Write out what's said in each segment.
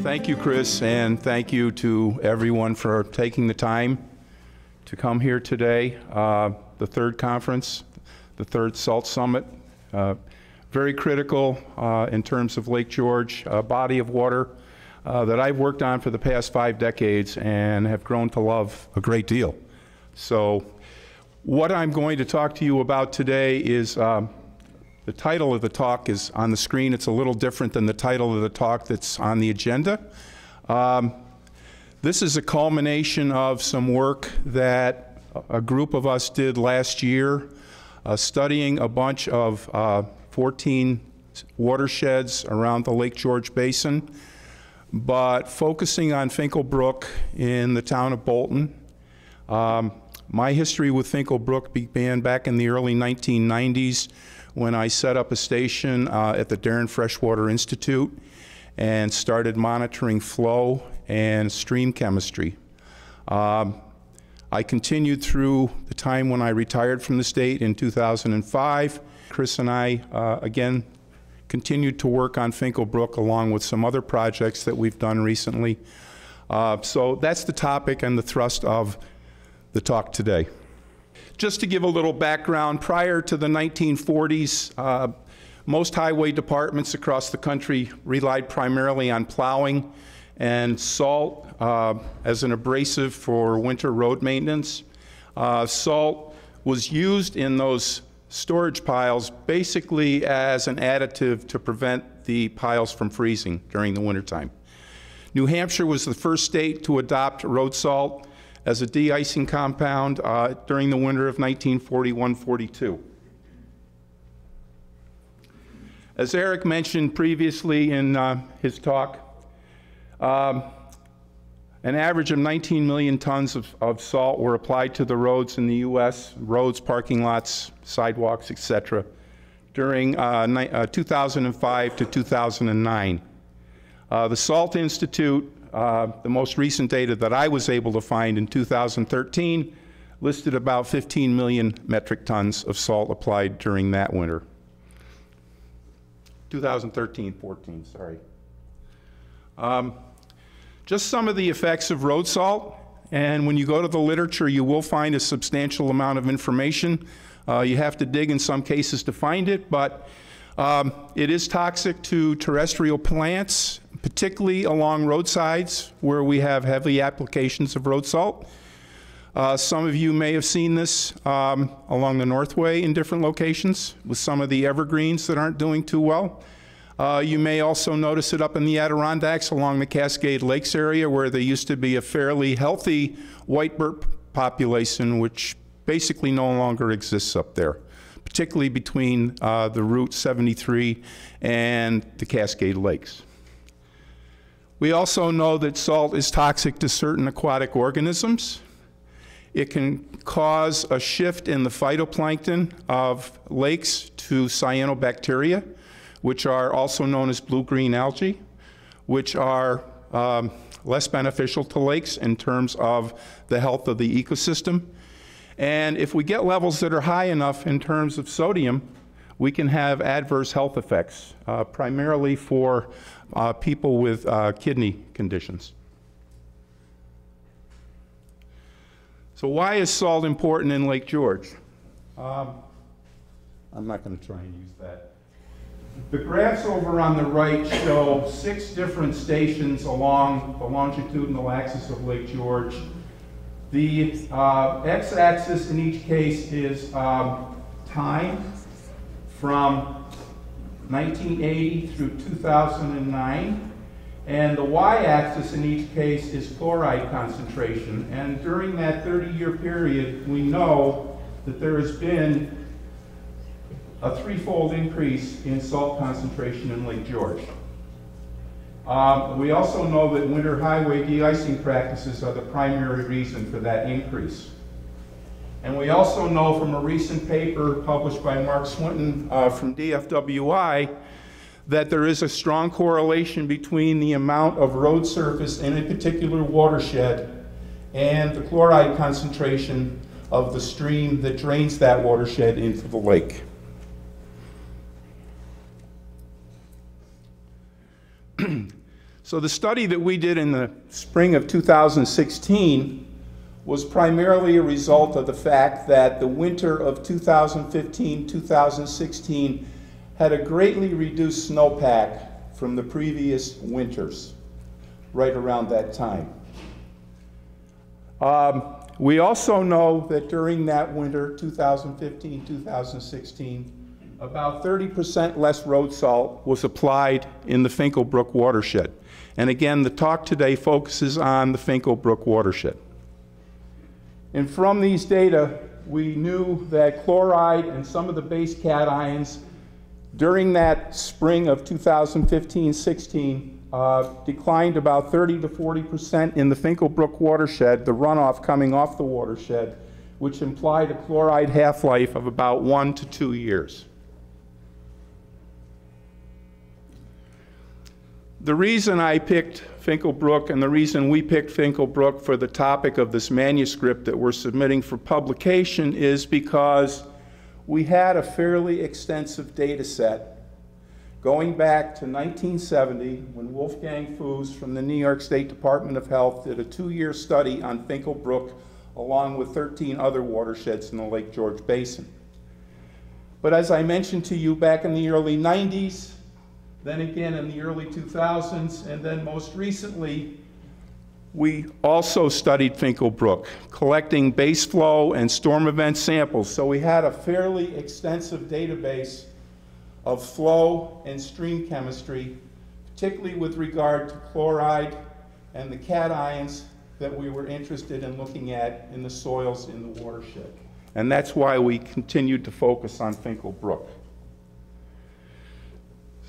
Thank you, Chris, and thank you to everyone for taking the time to come here today. The third conference, the third SALT Summit, very critical in terms of Lake George, a body of water that I've worked on for the past 5 decades and have grown to love a great deal. So what I'm going to talk to you about today is the title of the talk is on the screen. It's a little different than the title of the talk that's on the agenda. This is a culmination of some work that a group of us did last year, studying a bunch of 14 watersheds around the Lake George Basin, but focusing on Finkle Brook in the town of Bolton. My history with Finkle Brook began back in the early 1990s when I set up a station at the Darren Freshwater Institute and started monitoring flow and stream chemistry. I continued through the time when I retired from the state in 2005. Chris and I, again, continued to work on Finkle Brook along with some other projects that we've done recently. So that's the topic and the thrust of the talk today. Just to give a little background, prior to the 1940s, most highway departments across the country relied primarily on plowing and salt as an abrasive for winter road maintenance. Salt was used in those storage piles basically as an additive to prevent the piles from freezing during the wintertime. New Hampshire was the first state to adopt road salt as a de-icing compound during the winter of 1941-42. As Eric mentioned previously in his talk, an average of 19 million tons of salt were applied to the roads in the U.S., roads, parking lots, sidewalks, etc., during 2005 to 2009. The Salt Institute, the most recent data that I was able to find in 2013, listed about 15 million metric tons of salt applied during that winter. 2013-14, sorry. Just some of the effects of road salt, and when you go to the literature, you will find a substantial amount of information. You have to dig in some cases to find it, but it is toxic to terrestrial plants, particularly along roadsides where we have heavy applications of road salt. Some of you may have seen this along the Northway in different locations with some of the evergreens that aren't doing too well. You may also notice it up in the Adirondacks along the Cascade Lakes area where there used to be a fairly healthy whitebird population which basically no longer exists up there, particularly between the Route 73 and the Cascade Lakes. We also know that salt is toxic to certain aquatic organisms. It can cause a shift in the phytoplankton of lakes to cyanobacteria, which are also known as blue-green algae, which are less beneficial to lakes in terms of the health of the ecosystem. And if we get levels that are high enough in terms of sodium, we can have adverse health effects, primarily for people with kidney conditions. So why is salt important in Lake George? I'm not going to try and use that. The graphs over on the right show 6 different stations along the longitudinal axis of Lake George. The x-axis in each case is time from 1980 through 2009, and the y-axis in each case is chloride concentration. And during that 30-year period, we know that there has been a 3-fold increase in salt concentration in Lake George. We also know that winter highway de-icing practices are the primary reason for that increase. And we also know from a recent paper published by Mark Swinton from DFWI that there is a strong correlation between the amount of road surface in a particular watershed and the chloride concentration of the stream that drains that watershed into the lake. So the study that we did in the spring of 2016 was primarily a result of the fact that the winter of 2015-2016 had a greatly reduced snowpack from the previous winters, right around that time. We also know that during that winter, 2015-2016, about 30% less road salt was applied in the Finkle Brook watershed. And again, the talk today focuses on the Finkle Brook watershed. And from these data, we knew that chloride and some of the base cations during that spring of 2015-16 declined about 30 to 40% in the Finkle Brook watershed, the runoff coming off the watershed, which implied a chloride half-life of about 1 to 2 years. The reason I picked Finkle Brook and the reason we picked Finkle Brook for the topic of this manuscript that we're submitting for publication is because we had a fairly extensive data set going back to 1970 when Wolfgang Fuß from the New York State Department of Health did a 2-year study on Finkle Brook along with 13 other watersheds in the Lake George Basin. But as I mentioned to you back in the early 90s, then again in the early 2000s, and then most recently, we also studied Finkle Brook, collecting base flow and storm event samples. So we had a fairly extensive database of flow and stream chemistry, particularly with regard to chloride and the cations that we were interested in looking at in the soils in the watershed. And that's why we continued to focus on Finkle Brook.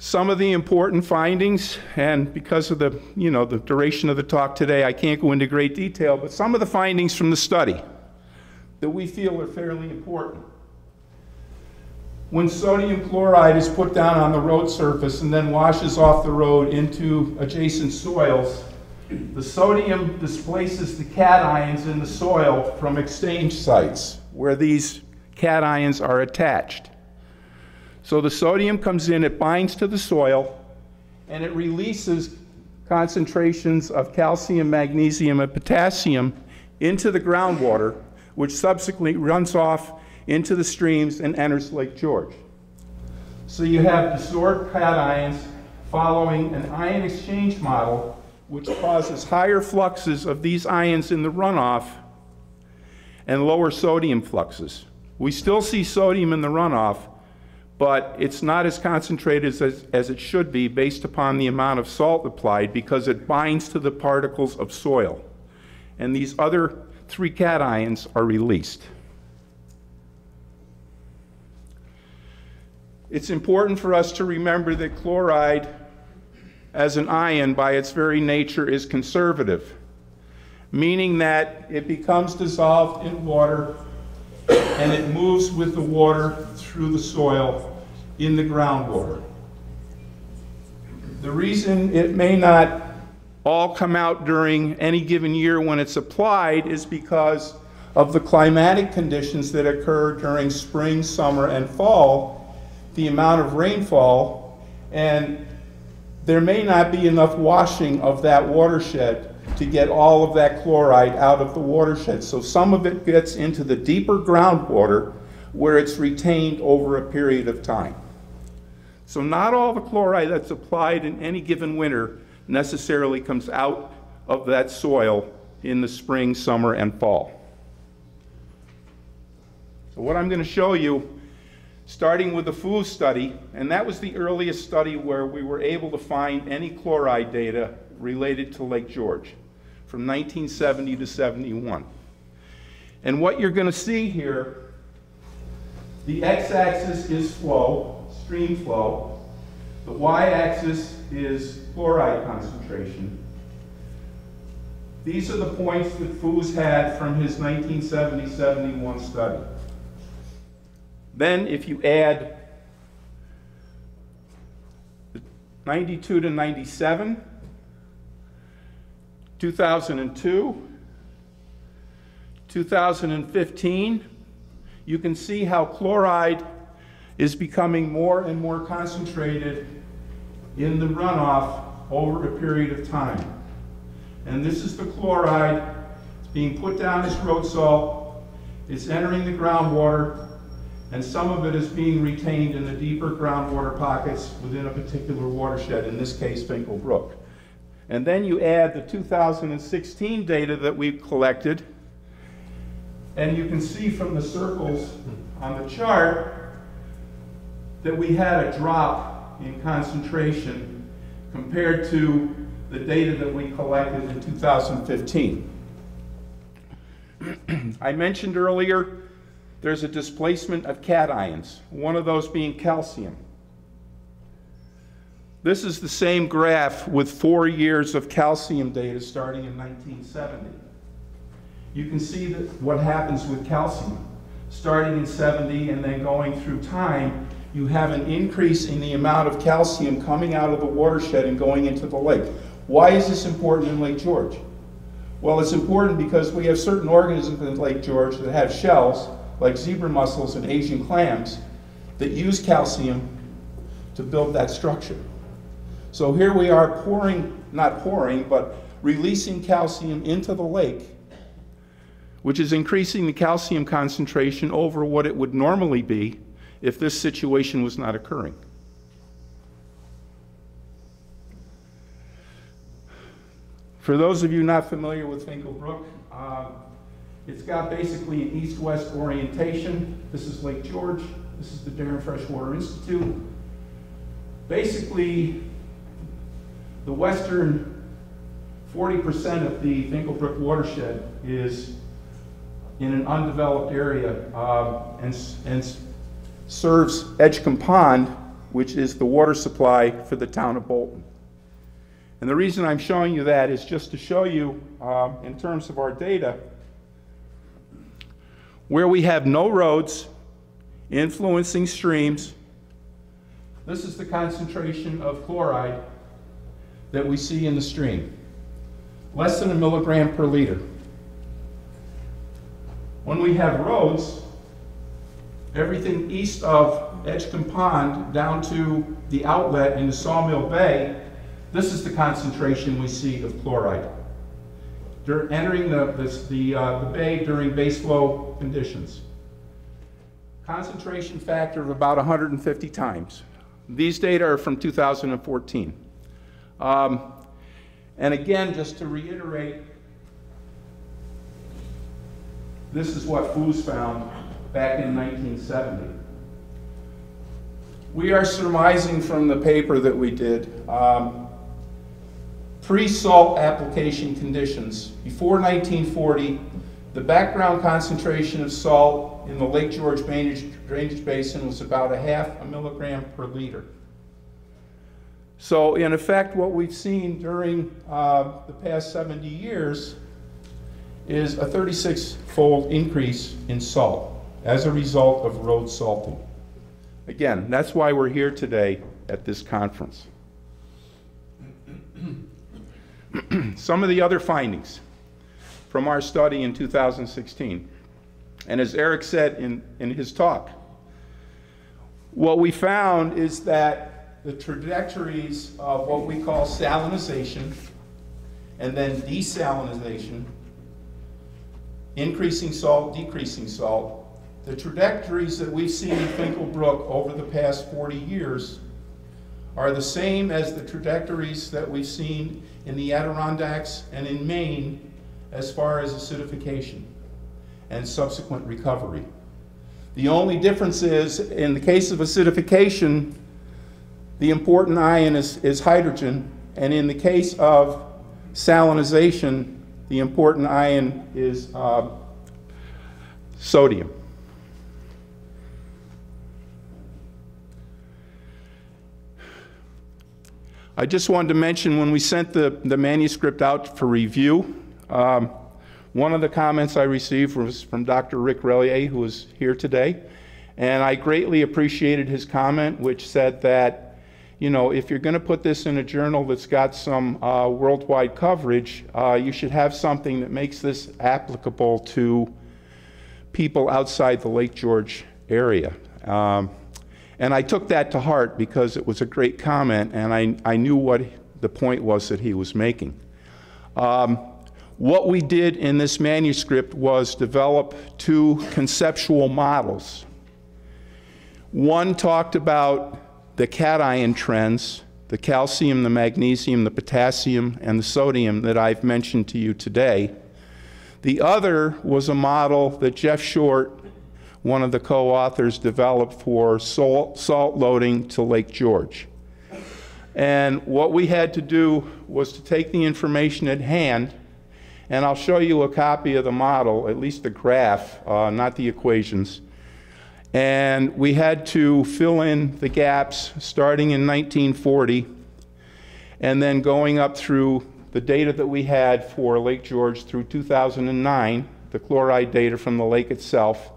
Some of the important findings, and because of the duration of the talk today, I can't go into great detail, but some of the findings from the study that we feel are fairly important. When sodium chloride is put down on the road surface and then washes off the road into adjacent soils, the sodium displaces the cations in the soil from exchange sites where these cations are attached. So the sodium comes in, it binds to the soil, and it releases concentrations of calcium, magnesium, and potassium into the groundwater, which subsequently runs off into the streams and enters Lake George. So you have disorbed cations following an ion exchange model, which causes higher fluxes of these ions in the runoff and lower sodium fluxes. We still see sodium in the runoff, but it's not as concentrated as it should be based upon the amount of salt applied because it binds to the particles of soil. And these other 3 cations are released. It's important for us to remember that chloride as an ion by its very nature is conservative, meaning that it becomes dissolved in water and it moves with the water through the soil in the groundwater. The reason it may not all come out during any given year when it's applied is because of the climatic conditions that occur during spring, summer, and fall, the amount of rainfall, and there may not be enough washing of that watershed to get all of that chloride out of the watershed. So some of it gets into the deeper groundwater where it's retained over a period of time. So not all the chloride that's applied in any given winter necessarily comes out of that soil in the spring, summer, and fall. So what I'm going to show you, starting with the Fuß study, and that was the earliest study where we were able to find any chloride data related to Lake George from 1970 to 71. And what you're going to see here, the x-axis is flow, stream flow. The y-axis is chloride concentration. These are the points that Fuß had from his 1970-71 study. Then if you add 92 to 97, 2002, 2015, you can see how chloride is becoming more and more concentrated in the runoff over a period of time. And this is the chloride. It's being put down as road salt. It's entering the groundwater, and some of it is being retained in the deeper groundwater pockets within a particular watershed, in this case, Finkle Brook. And then you add the 2016 data that we've collected, and you can see from the circles on the chart that we had a drop in concentration compared to the data that we collected in 2015. I mentioned earlier there's a displacement of cations, one of those being calcium. This is the same graph with 4 years of calcium data starting in 1970. You can see that what happens with calcium. Starting in 70 and then going through time, you have an increase in the amount of calcium coming out of the watershed and going into the lake. Why is this important in Lake George? Well, it's important because we have certain organisms in Lake George that have shells, like zebra mussels and Asian clams, that use calcium to build that structure. So here we are but releasing calcium into the lake, which is increasing the calcium concentration over what it would normally be if this situation was not occurring. For those of you not familiar with Finkle Brook, it's got basically an east-west orientation. This is Lake George. This is the Darren Freshwater Institute. Basically, the western 40% of the Finkle Brook watershed is in an undeveloped area and serves Edgecombe Pond, which is the water supply for the town of Bolton. And the reason I'm showing you that is just to show you, in terms of our data, where we have no roads influencing streams. This is the concentration of chloride that we see in the stream. Less than 1 milligram per liter. When we have roads, everything east of Edgecombe Pond down to the outlet in the Sawmill Bay, this is the concentration we see of chloride entering the bay during base flow conditions. Concentration factor of about 150 times. These data are from 2014. And again, just to reiterate, this is what Foos found back in 1970. We are surmising from the paper that we did, pre-salt application conditions. Before 1940, the background concentration of salt in the Lake George drainage basin was about 0.5 milligram per liter. So in effect, what we've seen during the past 70 years is a 36-fold increase in salt as a result of road salting. Again, that's why we're here today at this conference. Some of the other findings from our study in 2016, and as Eric said in his talk, what we found is that the trajectories of what we call salinization and then desalinization, increasing salt, decreasing salt, the trajectories that we've seen in Finkle Brook over the past 40 years are the same as the trajectories that we've seen in the Adirondacks and in Maine as far as acidification and subsequent recovery. The only difference is, in the case of acidification, the important ion is hydrogen, and in the case of salinization, the important ion is sodium. I just wanted to mention, when we sent the manuscript out for review, one of the comments I received was from Dr. Rick Relier, who is here today, and I greatly appreciated his comment, which said that, you know, if you're going to put this in a journal that's got some worldwide coverage, you should have something that makes this applicable to people outside the Lake George area. And I took that to heart because it was a great comment, and I knew what the point was that he was making. What we did in this manuscript was develop two conceptual models. One talked about the cation trends, the calcium, the magnesium, the potassium, and the sodium that I've mentioned to you today. The other was a model that Jeff Short, one of the co-authors, developed for salt loading to Lake George. And what we had to do was to take the information at hand, and I'll show you a copy of the model, at least the graph, not the equations. And we had to fill in the gaps starting in 1940 and then going up through the data that we had for Lake George through 2009, the chloride data from the lake itself.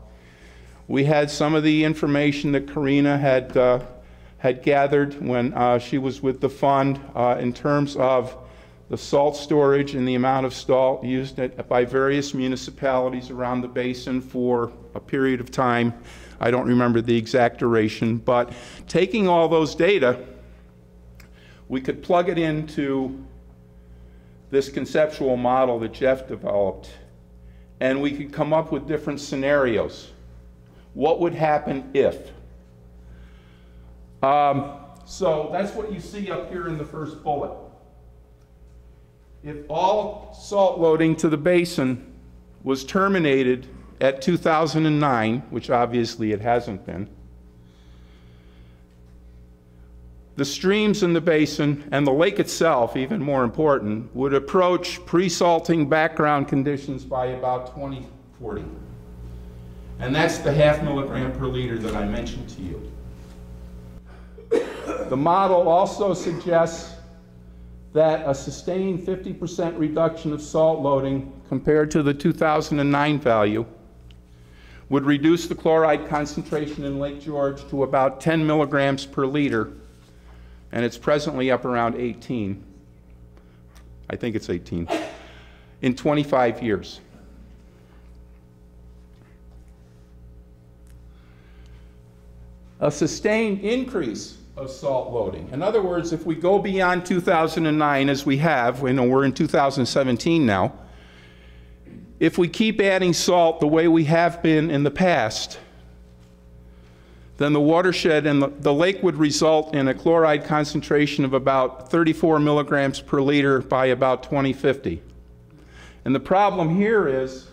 We had some of the information that Karina had gathered when she was with the fund in terms of the salt storage and the amount of salt used by various municipalities around the basin for a period of time. I don't remember the exact duration, but taking all those data, we could plug it into this conceptual model that Jeff developed, and we could come up with different scenarios. What would happen if? So that's what you see up here in the first bullet. If all salt loading to the basin was terminated at 2009, which obviously it hasn't been, the streams in the basin and the lake itself, even more important, would approach pre-salting background conditions by about 2040. And that's the 0.5 milligram per liter that I mentioned to you. The model also suggests that a sustained 50% reduction of salt loading compared to the 2009 value would reduce the chloride concentration in Lake George to about 10 milligrams per liter, and it's presently up around 18. I think it's 18, in 25 years. A sustained increase of salt loading. In other words, if we go beyond 2009, as we have, we're in 2017 now, if we keep adding salt the way we have been in the past, then the watershed and the lake would result in a chloride concentration of about 34 milligrams per liter by about 2050. And the problem here is,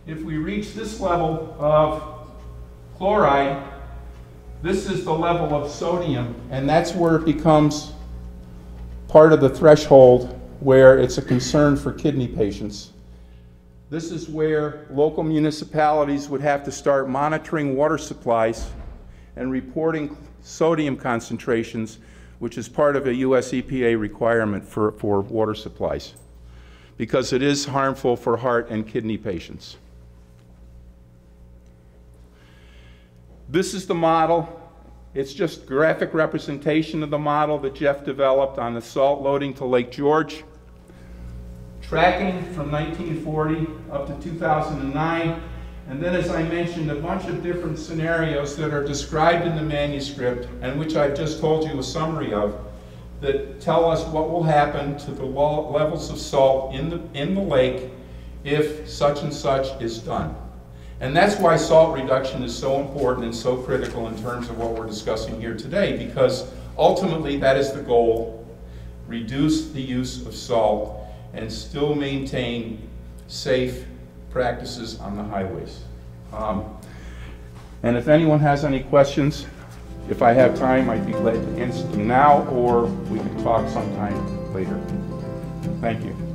if we reach this level of chloride, this is the level of sodium, and that's where it becomes part of the threshold where it's a concern for kidney patients. This is where local municipalities would have to start monitoring water supplies and reporting sodium concentrations, which is part of a US EPA requirement for water supplies, because it is harmful for heart and kidney patients. This is the model. It's just graphic representation of the model that Jeff developed on the salt loading to Lake George, tracking from 1940 up to 2009. And then, as I mentioned, a bunch of different scenarios that are described in the manuscript, and which I've just told you a summary of, that tell us what will happen to the levels of salt in the lake if such and such is done. And that's why salt reduction is so important and so critical in terms of what we're discussing here today, because ultimately that is the goal: reduce the use of salt and still maintain safe practices on the highways. And if anyone has any questions, if I have time, I'd be glad to answer them now, or we can talk sometime later. Thank you.